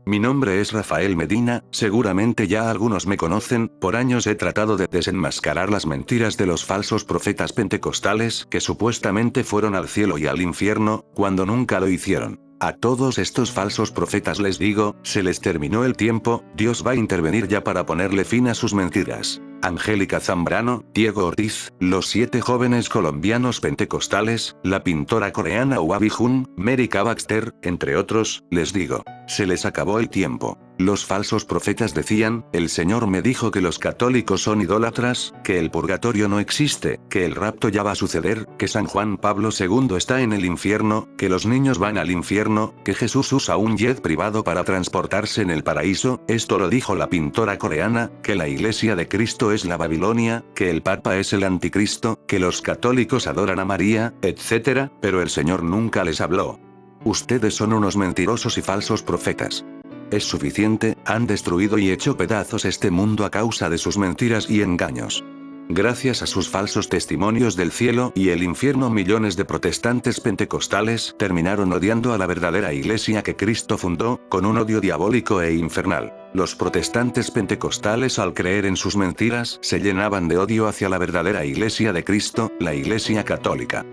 Mi nombre es Rafael Medina, seguramente ya algunos me conocen, por años he tratado de desenmascarar las mentiras de los falsos profetas pentecostales que supuestamente fueron al cielo y al infierno, cuando nunca lo hicieron. A todos estos falsos profetas les digo, se les terminó el tiempo, Dios va a intervenir ya para ponerle fin a sus mentiras. Angélica Zambrano, Diego Ortiz, los 7 jóvenes colombianos pentecostales, la pintora coreana Wabi Jun, Mary K. Baxter, entre otros, les digo, se les acabó el tiempo. Los falsos profetas decían, el Señor me dijo que los católicos son idólatras, que el purgatorio no existe, que el rapto ya va a suceder, que San Juan Pablo II está en el infierno, que los niños van al infierno, que Jesús usa un jet privado para transportarse en el paraíso, esto lo dijo la pintora coreana, que la Iglesia de Cristo es la Babilonia, que el Papa es el Anticristo, que los católicos adoran a María, etc., pero el Señor nunca les habló. Ustedes son unos mentirosos y falsos profetas. Es suficiente, han destruido y hecho pedazos este mundo a causa de sus mentiras y engaños. Gracias a sus falsos testimonios del cielo y el infierno, millones de protestantes pentecostales terminaron odiando a la verdadera iglesia que Cristo fundó, con un odio diabólico e infernal. Los protestantes pentecostales, al creer en sus mentiras, se llenaban de odio hacia la verdadera iglesia de Cristo, la Iglesia Católica.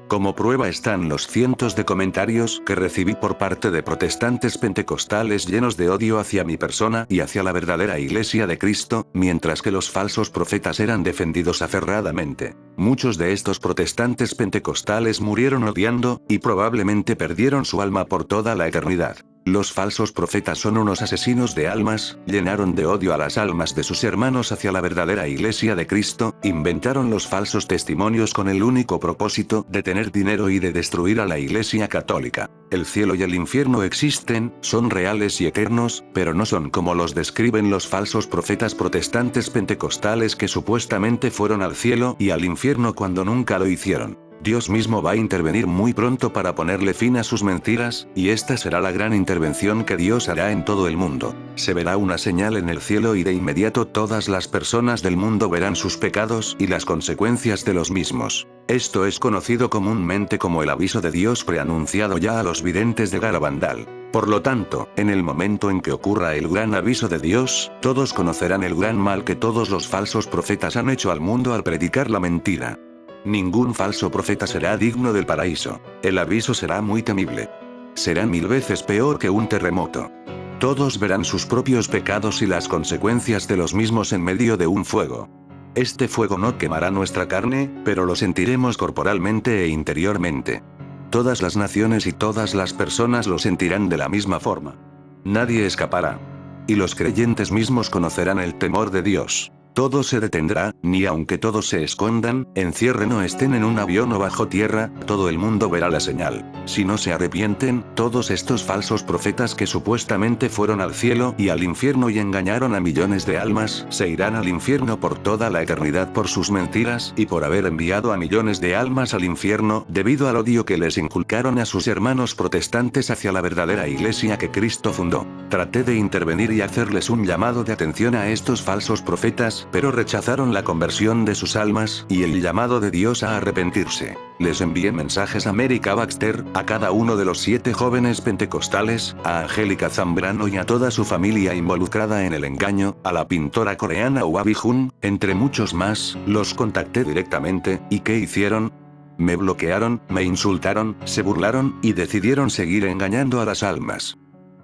Como prueba están los cientos de comentarios que recibí por parte de protestantes pentecostales llenos de odio hacia mi persona y hacia la verdadera Iglesia de Cristo, mientras que los falsos profetas eran defendidos aferradamente. Muchos de estos protestantes pentecostales murieron odiando, y probablemente perdieron su alma por toda la eternidad. Los falsos profetas son unos asesinos de almas, llenaron de odio a las almas de sus hermanos hacia la verdadera Iglesia de Cristo, inventaron los falsos testimonios con el único propósito de tener dinero y de destruir a la Iglesia Católica. El cielo y el infierno existen, son reales y eternos, pero no son como los describen los falsos profetas protestantes pentecostales que supuestamente fueron al cielo y al infierno cuando nunca lo hicieron. Dios mismo va a intervenir muy pronto para ponerle fin a sus mentiras, y esta será la gran intervención que Dios hará en todo el mundo. Se verá una señal en el cielo y de inmediato todas las personas del mundo verán sus pecados y las consecuencias de los mismos. Esto es conocido comúnmente como el aviso de Dios preanunciado ya a los videntes de Garabandal. Por lo tanto, en el momento en que ocurra el gran aviso de Dios, todos conocerán el gran mal que todos los falsos profetas han hecho al mundo al predicar la mentira. Ningún falso profeta será digno del paraíso. El aviso será muy temible. Será 1000 veces peor que un terremoto. Todos verán sus propios pecados y las consecuencias de los mismos en medio de un fuego. Este fuego no quemará nuestra carne, pero lo sentiremos corporalmente e interiormente. Todas las naciones y todas las personas lo sentirán de la misma forma. Nadie escapará. Y los creyentes mismos conocerán el temor de Dios. Todo se detendrá, ni aunque todos se escondan, encierren o estén en un avión o bajo tierra, todo el mundo verá la señal. Si no se arrepienten, todos estos falsos profetas que supuestamente fueron al cielo y al infierno y engañaron a millones de almas, se irán al infierno por toda la eternidad por sus mentiras y por haber enviado a millones de almas al infierno, debido al odio que les inculcaron a sus hermanos protestantes hacia la verdadera iglesia que Cristo fundó. Traté de intervenir y hacerles un llamado de atención a estos falsos profetas, pero rechazaron la conversión de sus almas y el llamado de Dios a arrepentirse. Les envié mensajes a Mary K. Baxter, a cada uno de los 7 jóvenes pentecostales, a Angélica Zambrano y a toda su familia involucrada en el engaño, a la pintora coreana Wabi Jun, entre muchos más, los contacté directamente, ¿y qué hicieron? Me bloquearon, me insultaron, se burlaron, y decidieron seguir engañando a las almas.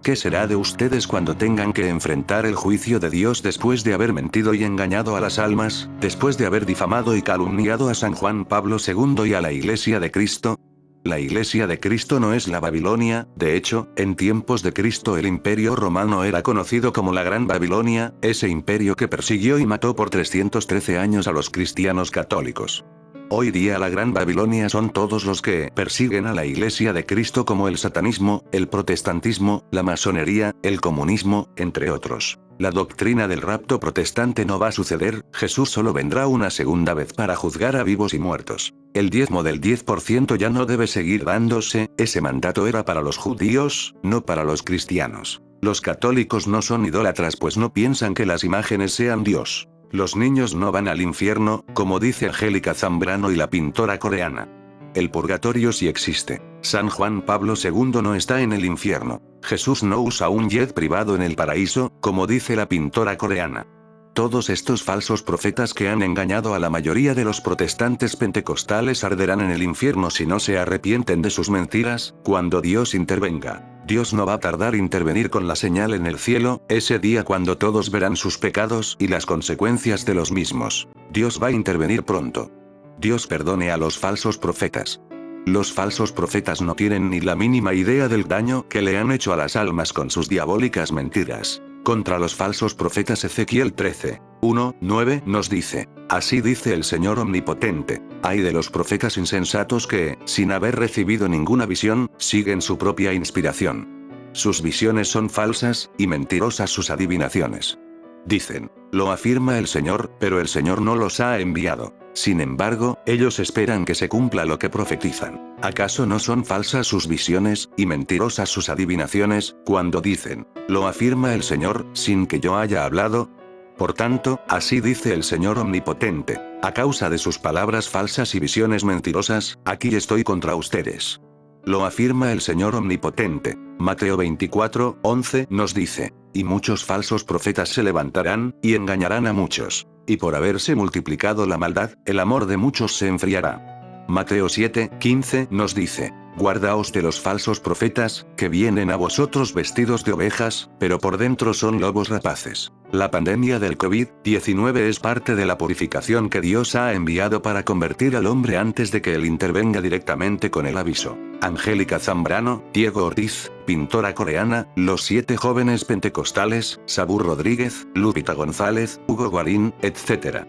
¿Qué será de ustedes cuando tengan que enfrentar el juicio de Dios después de haber mentido y engañado a las almas, después de haber difamado y calumniado a San Juan Pablo II y a la Iglesia de Cristo? La Iglesia de Cristo no es la Babilonia, de hecho, en tiempos de Cristo el Imperio Romano era conocido como la Gran Babilonia, ese imperio que persiguió y mató por 313 años a los cristianos católicos. Hoy día la Gran Babilonia son todos los que persiguen a la Iglesia de Cristo, como el satanismo, el protestantismo, la masonería, el comunismo, entre otros. La doctrina del rapto protestante no va a suceder, Jesús solo vendrá una segunda vez para juzgar a vivos y muertos. El diezmo del 10% ya no debe seguir dándose, ese mandato era para los judíos, no para los cristianos. Los católicos no son idólatras pues no piensan que las imágenes sean Dios. Los niños no van al infierno, como dice Angélica Zambrano y la pintora coreana. El purgatorio sí existe. San Juan Pablo II no está en el infierno. Jesús no usa un jet privado en el paraíso, como dice la pintora coreana. Todos estos falsos profetas que han engañado a la mayoría de los protestantes pentecostales arderán en el infierno si no se arrepienten de sus mentiras, cuando Dios intervenga. Dios no va a tardar en intervenir con la señal en el cielo, ese día cuando todos verán sus pecados y las consecuencias de los mismos. Dios va a intervenir pronto. Dios perdone a los falsos profetas. Los falsos profetas no tienen ni la mínima idea del daño que le han hecho a las almas con sus diabólicas mentiras. Contra los falsos profetas Ezequiel 13, 1, 9 nos dice: así dice el Señor Omnipotente, ay de los profetas insensatos que, sin haber recibido ninguna visión, siguen su propia inspiración. Sus visiones son falsas, y mentirosas sus adivinaciones. Dicen, lo afirma el Señor, pero el Señor no los ha enviado. Sin embargo, ellos esperan que se cumpla lo que profetizan. ¿Acaso no son falsas sus visiones, y mentirosas sus adivinaciones, cuando dicen, lo afirma el Señor, sin que yo haya hablado? Por tanto, así dice el Señor Omnipotente, a causa de sus palabras falsas y visiones mentirosas, aquí estoy contra ustedes. Lo afirma el Señor Omnipotente. Mateo 24, 11 nos dice, y muchos falsos profetas se levantarán, y engañarán a muchos. Y por haberse multiplicado la maldad, el amor de muchos se enfriará. Mateo 7, 15 nos dice, guardaos de los falsos profetas, que vienen a vosotros vestidos de ovejas, pero por dentro son lobos rapaces. La pandemia del COVID-19 es parte de la purificación que Dios ha enviado para convertir al hombre antes de que él intervenga directamente con el aviso. Angélica Zambrano, Diego Ortiz, pintora coreana, los 7 jóvenes pentecostales, Sabur Rodríguez, Lupita González, Hugo Guarín, etc.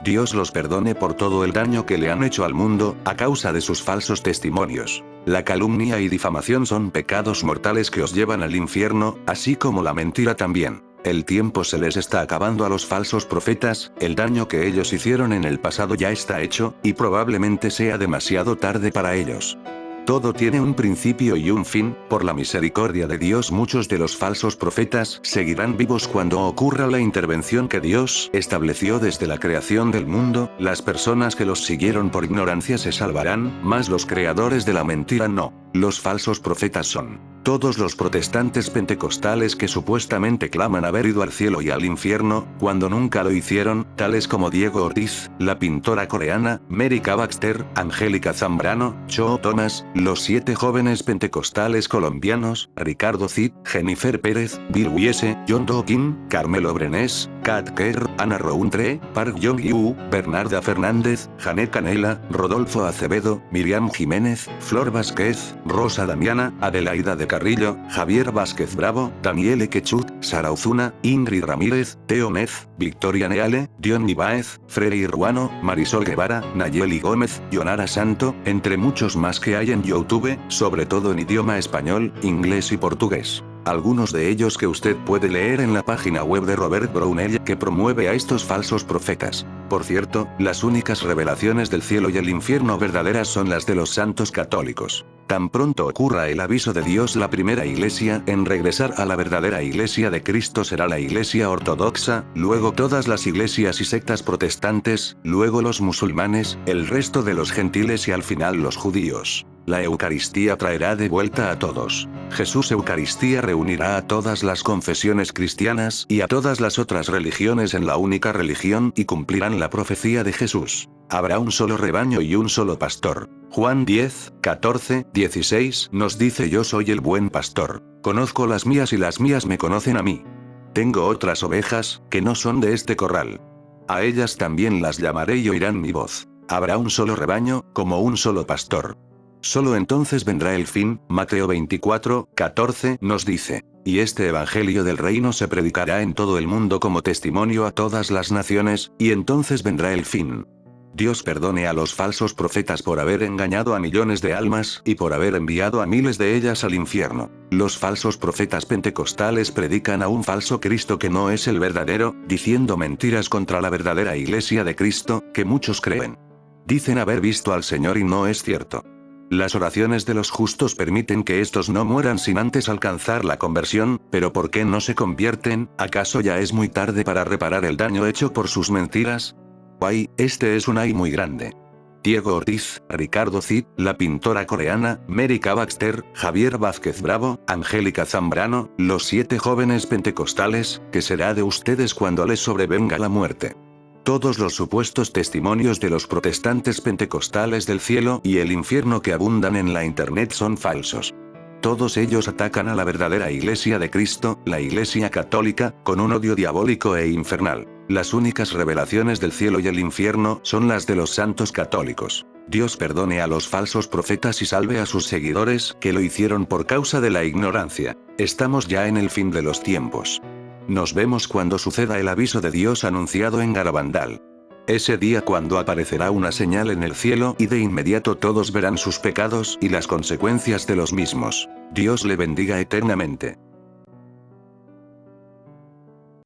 Dios los perdone por todo el daño que le han hecho al mundo, a causa de sus falsos testimonios. La calumnia y difamación son pecados mortales que os llevan al infierno, así como la mentira también. El tiempo se les está acabando a los falsos profetas, el daño que ellos hicieron en el pasado ya está hecho, y probablemente sea demasiado tarde para ellos. Todo tiene un principio y un fin, por la misericordia de Dios muchos de los falsos profetas seguirán vivos cuando ocurra la intervención que Dios estableció desde la creación del mundo, las personas que los siguieron por ignorancia se salvarán, mas los creadores de la mentira no. Los falsos profetas son todos los protestantes pentecostales que supuestamente claman haber ido al cielo y al infierno, cuando nunca lo hicieron, tales como Diego Ortiz, la pintora coreana, Mary K. Baxter, Angélica Zambrano, Cho Thomas, los 7 jóvenes pentecostales colombianos, Ricardo Cid, Jennifer Pérez, Bill Wiese, John Doe Kim, Carmelo Brenes, Kat Kerr, Ana Rountree, Park Jong-yu, Bernarda Fernández, Janet Canela, Rodolfo Acevedo, Miriam Jiménez, Flor Vázquez, Rosa Damiana, Adelaida de Carrillo, Javier Vázquez Bravo, Daniel Quechut, Sara Ozuna, Ingrid Ramírez, Teo Mez, Victoria Neale, Dion Ibáez, Freire Ruano, Marisol Guevara, Nayeli Gómez, Yonara Santo, entre muchos más que hay en YouTube, sobre todo en idioma español, inglés y portugués. Algunos de ellos que usted puede leer en la página web de Robert Brownell, que promueve a estos falsos profetas. Por cierto, las únicas revelaciones del cielo y el infierno verdaderas son las de los santos católicos. Tan pronto ocurra el aviso de Dios, la primera iglesia en regresar a la verdadera iglesia de Cristo será la iglesia ortodoxa, luego todas las iglesias y sectas protestantes, luego los musulmanes, el resto de los gentiles y al final los judíos. La Eucaristía traerá de vuelta a todos. Jesús Eucaristía reunirá a todas las confesiones cristianas y a todas las otras religiones en la única religión y cumplirán la profecía de Jesús. Habrá un solo rebaño y un solo pastor. Juan 10, 14, 16 nos dice: yo soy el buen pastor. Conozco las mías y las mías me conocen a mí. Tengo otras ovejas, que no son de este corral. A ellas también las llamaré y oirán mi voz. Habrá un solo rebaño, como un solo pastor. Solo entonces vendrá el fin. Mateo 24, 14 nos dice, y este evangelio del reino se predicará en todo el mundo como testimonio a todas las naciones, y entonces vendrá el fin. Dios perdone a los falsos profetas por haber engañado a millones de almas y por haber enviado a miles de ellas al infierno. Los falsos profetas pentecostales predican a un falso Cristo que no es el verdadero, diciendo mentiras contra la verdadera iglesia de Cristo, que muchos creen. Dicen haber visto al Señor y no es cierto. Las oraciones de los justos permiten que estos no mueran sin antes alcanzar la conversión, pero ¿por qué no se convierten? ¿Acaso ya es muy tarde para reparar el daño hecho por sus mentiras? Ay, este es un ay muy grande. Diego Ortiz, Ricardo Cid, la pintora coreana, Mary K. Baxter, Javier Vázquez Bravo, Angélica Zambrano, los 7 jóvenes pentecostales, ¿qué será de ustedes cuando les sobrevenga la muerte? Todos los supuestos testimonios de los protestantes pentecostales del cielo y el infierno que abundan en la internet son falsos. Todos ellos atacan a la verdadera Iglesia de Cristo, la Iglesia católica, con un odio diabólico e infernal. Las únicas revelaciones del cielo y el infierno son las de los santos católicos. Dios perdone a los falsos profetas y salve a sus seguidores que lo hicieron por causa de la ignorancia. Estamos ya en el fin de los tiempos. Nos vemos cuando suceda el aviso de Dios anunciado en Garabandal. Ese día cuando aparecerá una señal en el cielo y de inmediato todos verán sus pecados y las consecuencias de los mismos. Dios le bendiga eternamente.